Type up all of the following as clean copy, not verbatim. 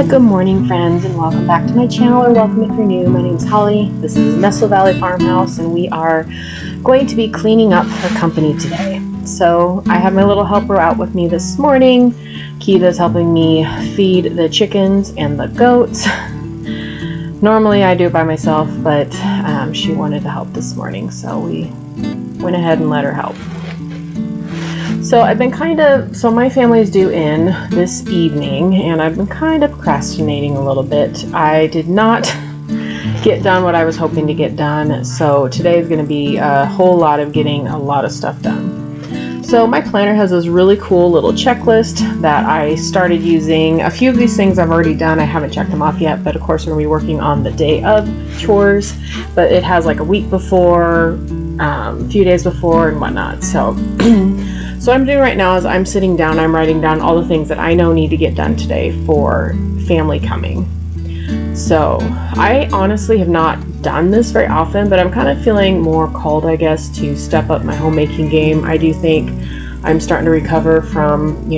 Good morning, friends, and welcome back to my channel, or welcome if you're new. My name is Holly. This is Nestle Valley Farmhouse, and we are going to be cleaning up her company today. So I have my little helper out with me this morning. Kiva's helping me feed the chickens and the goats. Normally I do it by myself, but she wanted to help this morning, so we went ahead and let her help. So my family's due in this evening, and I've been kind of procrastinating a little bit. I did not get done what I was hoping to get done, so today is going to be a whole lot of getting a lot of stuff done. So my planner has this really cool little checklist that I started using. A few of these things I've already done. I haven't checked them off yet, but of course we're going to be working on the day of chores, but it has like a week before, a few days before and whatnot. So So what I'm doing right now is I'm sitting down, I'm writing down all the things that I know need to get done today for family coming. So I honestly have not done this very often, but I'm kind of feeling more called, I guess, to step up my homemaking game. I do think I'm starting to recover from,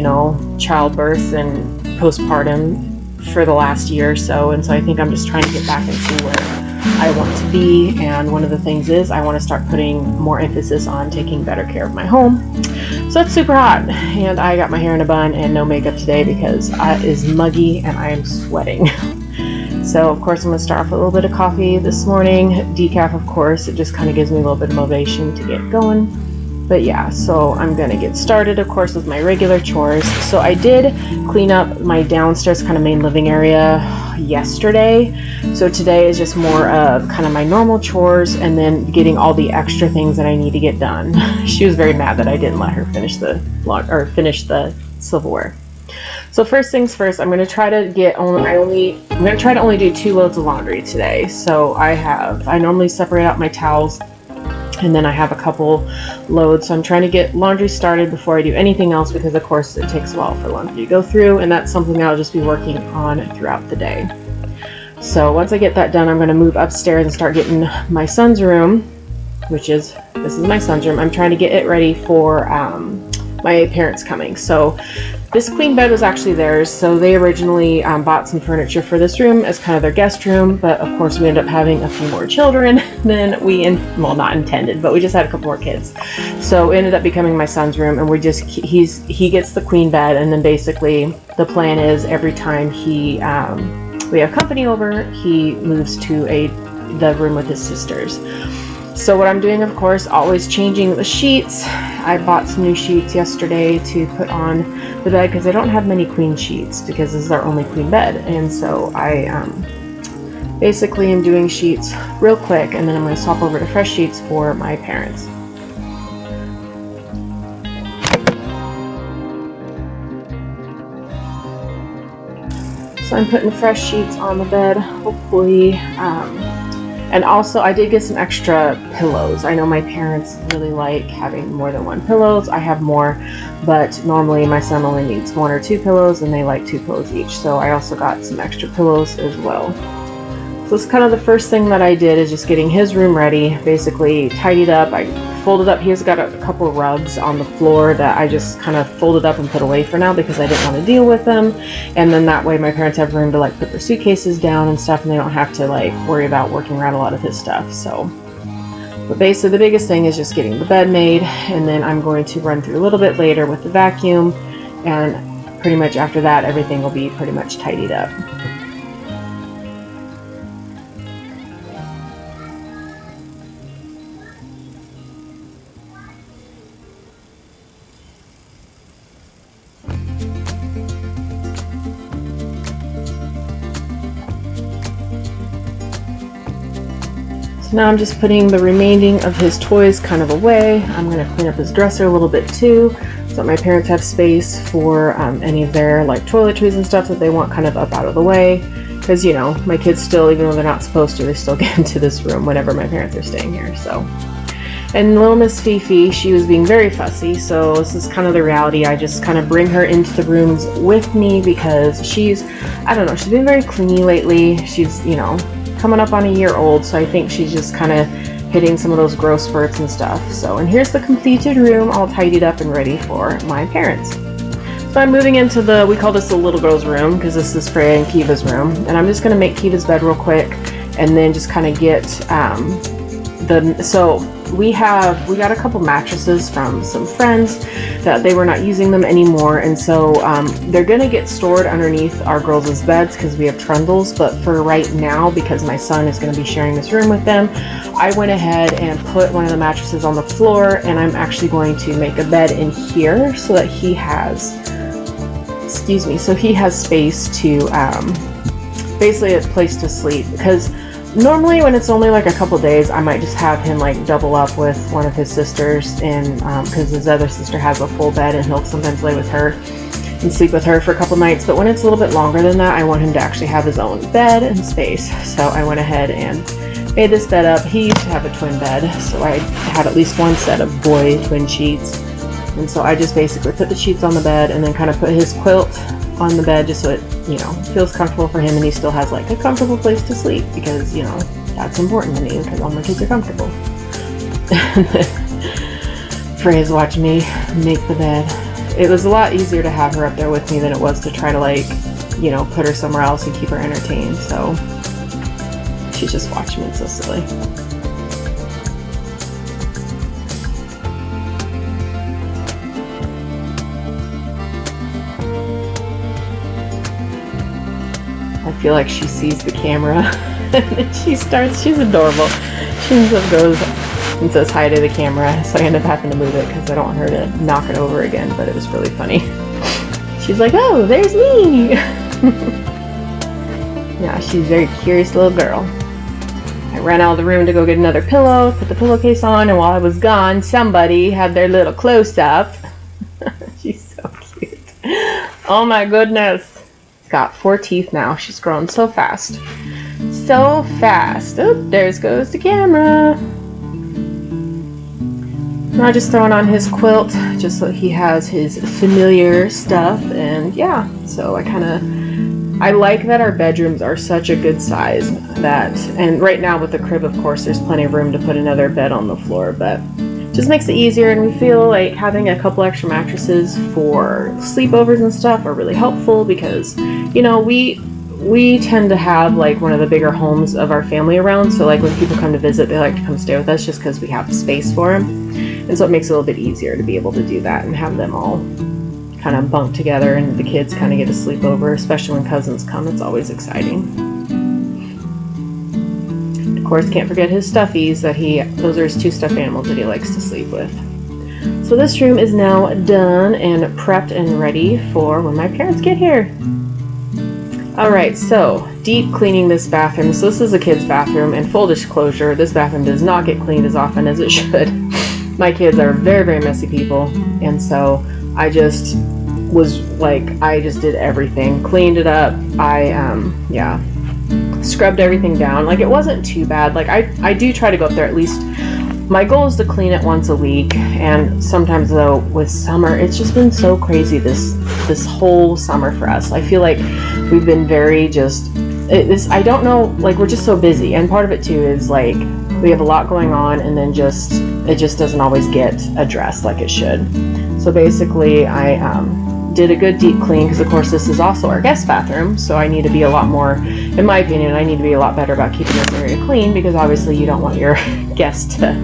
childbirth and postpartum for the last year or so. And so I think I'm just trying to get back into where I want to be. And one of the things is I want to start putting more emphasis on taking better care of my home. So it's super hot, and I got my hair in a bun and no makeup today because it is muggy and I am sweating. So of course I'm going to start off with a little bit of coffee this morning. Decaf, of course. It just kind of gives me a little bit of motivation to get going. But yeah, so I'm going to get started, of course, with my regular chores. So I did clean up my downstairs kind of main living area yesterday. So today is just more of kind of my normal chores and then getting all the extra things that I need to get done. She was very mad that I didn't let her finish the silverware. So first things first, I'm going to try to only do 2 loads of laundry today. So I normally separate out my towels, and then I have a couple loads. So I'm trying to get laundry started before I do anything else, because of course it takes a while for laundry to go through, and that's something that I'll just be working on throughout the day. So once I get that done, I'm going to move upstairs and start getting my son's room, this is my son's room. I'm trying to get it ready for my parents coming. So this queen bed was actually theirs, so they originally bought some furniture for this room as kind of their guest room, but of course we ended up having a few more children than not intended, but we just had a couple more kids. So it ended up becoming my son's room, and he gets the queen bed, and then basically the plan is every time we have company over, he moves to the room with his sisters. So what I'm doing, of course, always changing the sheets. I bought some new sheets yesterday to put on the bed because I don't have many queen sheets because this is our only queen bed. And so I basically am doing sheets real quick, and then I'm going to swap over to fresh sheets for my parents. So I'm putting fresh sheets on the bed, hopefully. And also I did get some extra pillows. I know my parents really like having more than one pillows. I have more, but normally my son only needs 1 or 2 pillows, and they like 2 pillows each. So I also got some extra pillows as well. So it's kind of the first thing that I did is just getting his room ready, basically tidied up. I folded up. He's got a couple rugs on the floor that I just kind of folded up and put away for now because I didn't want to deal with them. And then that way my parents have room to put their suitcases down and stuff, and they don't have to worry about working around a lot of his stuff. So, but basically the biggest thing is just getting the bed made, and then I'm going to run through a little bit later with the vacuum, and pretty much after that everything will be pretty much tidied up. So now I'm just putting the remaining of his toys kind of away. I'm going to clean up his dresser a little bit too, so that my parents have space for any of their toiletries and stuff that they want kind of up out of the way. Because my kids still, even though they're not supposed to, they still get into this room whenever my parents are staying here. So, and little Miss Fifi, she was being very fussy, so this is kind of the reality. I just kind of bring her into the rooms with me because she's been very clingy lately. She's coming up on a year old, so I think she's just kind of hitting some of those growth spurts and stuff. So, and here's the completed room all tidied up and ready for my parents. So So I'm moving into we call this the little girl's room because this is Freya and Kiva's room. And I'm just going to make Kiva's bed real quick and then just kind of get so we got a couple mattresses from some friends that they were not using them anymore. And so they're going to get stored underneath our girls' beds because we have trundles. But for right now, because my son is going to be sharing this room with them, I went ahead and put one of the mattresses on the floor, and I'm actually going to make a bed in here so that he has space to basically a place to sleep. Because normally when it's only like a couple days, I might just have him like double up with one of his sisters, and because his other sister has a full bed and he'll sometimes lay with her and sleep with her for a couple nights. But when it's a little bit longer than that, I want him to actually have his own bed and space. So I went ahead and made this bed up. He used to have a twin bed, so I had at least one set of boy twin sheets. And so I just basically put the sheets on the bed and then kind of put his quilt on the bed just so it, feels comfortable for him, and he still has like a comfortable place to sleep because, that's important to me because all my kids are comfortable. Freya's watching me make the bed. It was a lot easier to have her up there with me than it was to try to put her somewhere else and keep her entertained. So she's just watching me. It's so silly. I feel like she sees the camera and then she's adorable. She ends up goes and says hi to the camera, so I end up having to move it because I don't want her to knock it over again, but it was really funny. She's like, oh, there's me! Yeah, she's a very curious little girl. I ran out of the room to go get another pillow, put the pillowcase on, and while I was gone, somebody had their little close-up. She's so cute. Oh my goodness. Got 4 teeth now. She's grown so fast. So fast. Oh, there goes the camera. Now just throwing on his quilt just so he has his familiar stuff. And yeah, so I like that our bedrooms are such a good size and right now with the crib, of course, there's plenty of room to put another bed on the floor, but just makes it easier, and we feel like having a couple extra mattresses for sleepovers and stuff are really helpful because, we tend to have like one of the bigger homes of our family around, so like when people come to visit, they like to come stay with us just because we have space for them, and so it makes it a little bit easier to be able to do that and have them all kind of bunk together and the kids kind of get a sleepover, especially when cousins come. It's always exciting. Of course, can't forget his stuffies those are his 2 stuffed animals that he likes to sleep with. So this room is now done and prepped and ready for when my parents get here. Alright, so deep cleaning this bathroom. So this is a kid's bathroom, and full disclosure, this bathroom does not get cleaned as often as it should. My kids are very, very messy people, and so I just did everything. Cleaned it up. Scrubbed everything down. Like, it wasn't too bad. Like, I do try to go up there at least. My goal is to clean it once a week, and sometimes though with summer, it's just been so crazy this whole summer for us. I feel like we've been very I don't know, like, we're just so busy, and part of it too is like we have a lot going on, and then it just doesn't always get addressed like it should. So basically I did a good deep clean because, of course, this is also our guest bathroom, so I need to be a lot more, in my opinion, I need to be a lot better about keeping this area clean because obviously you don't want your guests to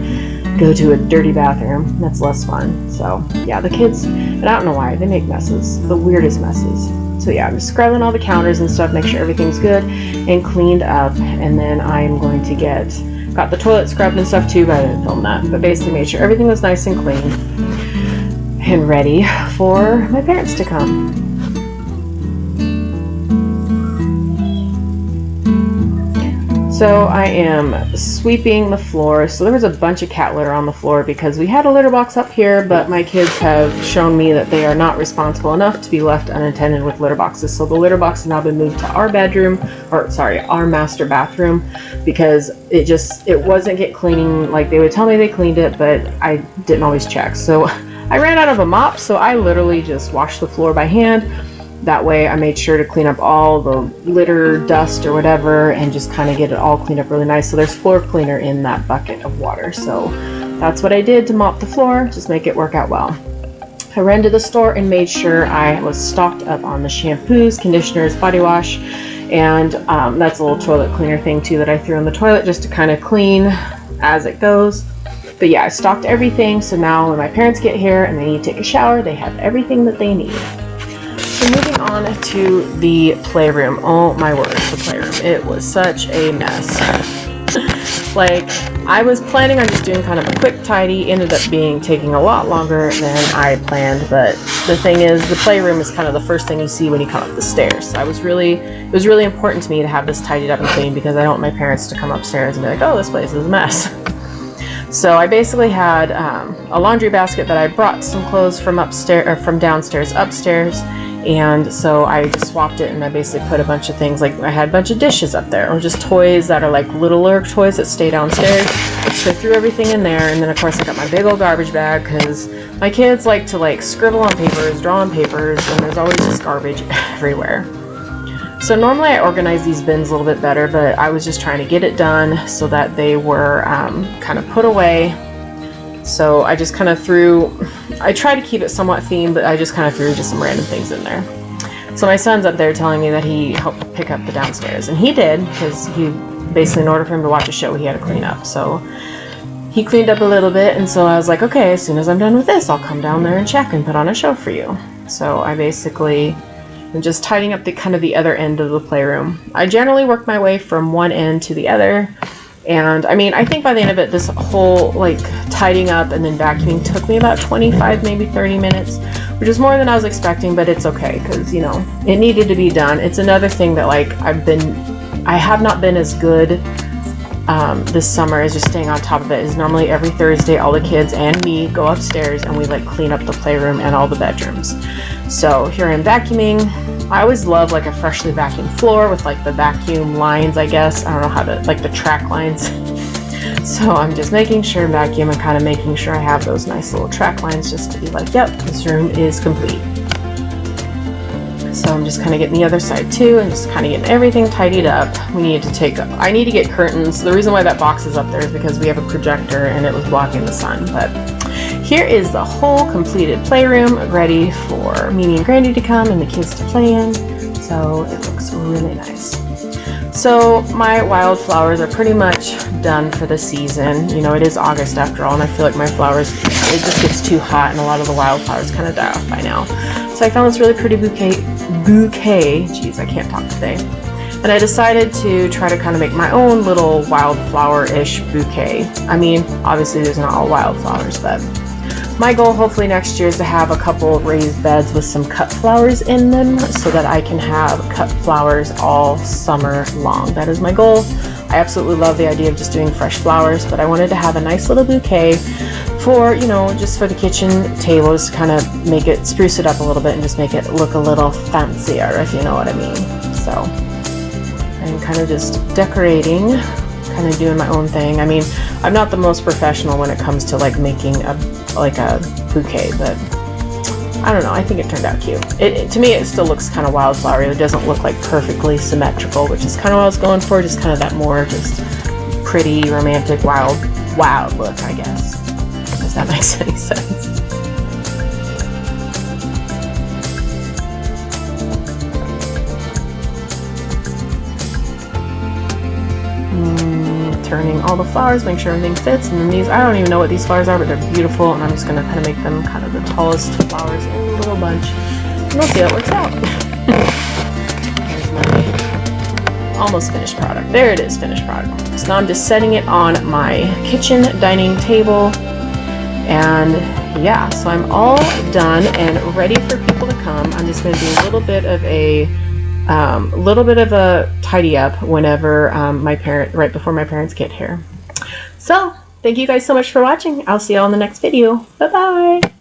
go to a dirty bathroom. That's less fun. So yeah, the kids, and I don't know why, they make messes, the weirdest messes. So yeah, I'm scrubbing all the counters and stuff, make sure everything's good and cleaned up, and then I'm going to got the toilet scrubbed and stuff too, but I didn't film that, but basically made sure everything was nice and clean and ready for my parents to come. So I am sweeping the floor. So there was a bunch of cat litter on the floor because we had a litter box up here, but my kids have shown me that they are not responsible enough to be left unattended with litter boxes. So the litter box has now been moved to our our master bathroom, because it wasn't get cleaning. Like, they would tell me they cleaned it, but I didn't always check. So I ran out of a mop, so I literally just washed the floor by hand. That way I made sure to clean up all the litter, dust, or whatever, and just kind of get it all cleaned up really nice. So there's floor cleaner in that bucket of water. So that's what I did to mop the floor, just make it work out well. I ran to the store and made sure I was stocked up on the shampoos, conditioners, body wash, and that's a little toilet cleaner thing too that I threw in the toilet just to kind of clean as it goes. But yeah, I stocked everything, so now when my parents get here and they need to take a shower, they have everything that they need. So moving on to the playroom. Oh my word, the playroom. It was such a mess. Like, I was planning on just doing kind of a quick tidy, ended up taking a lot longer than I planned, but the thing is, the playroom is kind of the first thing you see when you come up the stairs. So it was really important to me to have this tidied up and clean because I don't want my parents to come upstairs and be like, oh, this place is a mess. So I basically had a laundry basket that I brought some clothes from downstairs upstairs, and so I just swapped it and I basically put a bunch of things, like I had a bunch of dishes up there or just toys that are like littler toys that stay downstairs. So I threw everything in there, and then of course I got my big old garbage bag because my kids like to scribble on papers, draw on papers, and there's always just garbage everywhere. So normally I organize these bins a little bit better, but I was just trying to get it done so that they were kind of put away. So I just kind of I tried to keep it somewhat themed, but I just kind of threw just some random things in there. So my son's up there telling me that he helped pick up the downstairs, and he did, because he basically, in order for him to watch a show, he had to clean up. So he cleaned up a little bit, and so I was like, okay, as soon as I'm done with this, I'll come down there and check and put on a show for you. So I basically am just tidying up the other end of the playroom. I generally work my way from one end to the other. And I mean, I think by the end of it, this whole tidying up and then vacuuming took me about 25, maybe 30 minutes, which is more than I was expecting, but it's okay because, you know, it needed to be done. It's another thing that I have not been as good this summer as just staying on top of it. Is normally every Thursday, all the kids and me go upstairs and we clean up the playroom and all the bedrooms. So here I'm vacuuming. I always love a freshly vacuumed floor with the vacuum lines, I guess. I don't know how to, the track lines. So I'm just making sure vacuum and kind of making sure I have those nice little track lines just to be yep, this room is complete. So I'm just kind of getting the other side too and just kind of getting everything tidied up. I need to get curtains. The reason why that box is up there is because we have a projector and it was blocking the sun. But here is the whole completed playroom ready for Mimi and Grandy to come and the kids to play in. So it looks really nice. So my wildflowers are pretty much done for the season. You know, it is August after all, and I feel like my flowers, it just gets too hot and a lot of the wildflowers kind of die off by now. So I found this really pretty bouquet, geez, I can't talk today. And I decided to try to kind of make my own little wildflower-ish bouquet. I mean, obviously there's not all wildflowers, but my goal hopefully next year is to have a couple raised beds with some cut flowers in them so that I can have cut flowers all summer long. That is my goal. I absolutely love the idea of just doing fresh flowers, but I wanted to have a nice little bouquet for, you know, just for the kitchen table, just to kind of spruce it up a little bit and just make it look a little fancier, if you know what I mean. So I'm kind of just decorating, kind of doing my own thing. I mean, I'm not the most professional when it comes to making a bouquet, but I don't know, I think it turned out cute. To me, it still looks kind of wildflowery. It doesn't look perfectly symmetrical, which is kind of what I was going for, just kind of that more just pretty, romantic, wild look, I guess. If that makes any sense. Turning all the flowers, make sure everything fits, and then these, I don't even know what these flowers are, but they're beautiful, and I'm just going to kind of make them kind of the tallest flowers in a little bunch, and we'll see how it works out. Here's my almost finished product. There it is, finished product. So now I'm just setting it on my kitchen dining table, and yeah, so I'm all done and ready for people to come. I'm just going to do a little bit of a tidy up whenever right before my parents get here. So thank you guys so much for watching. I'll see you all in the next video. Bye bye.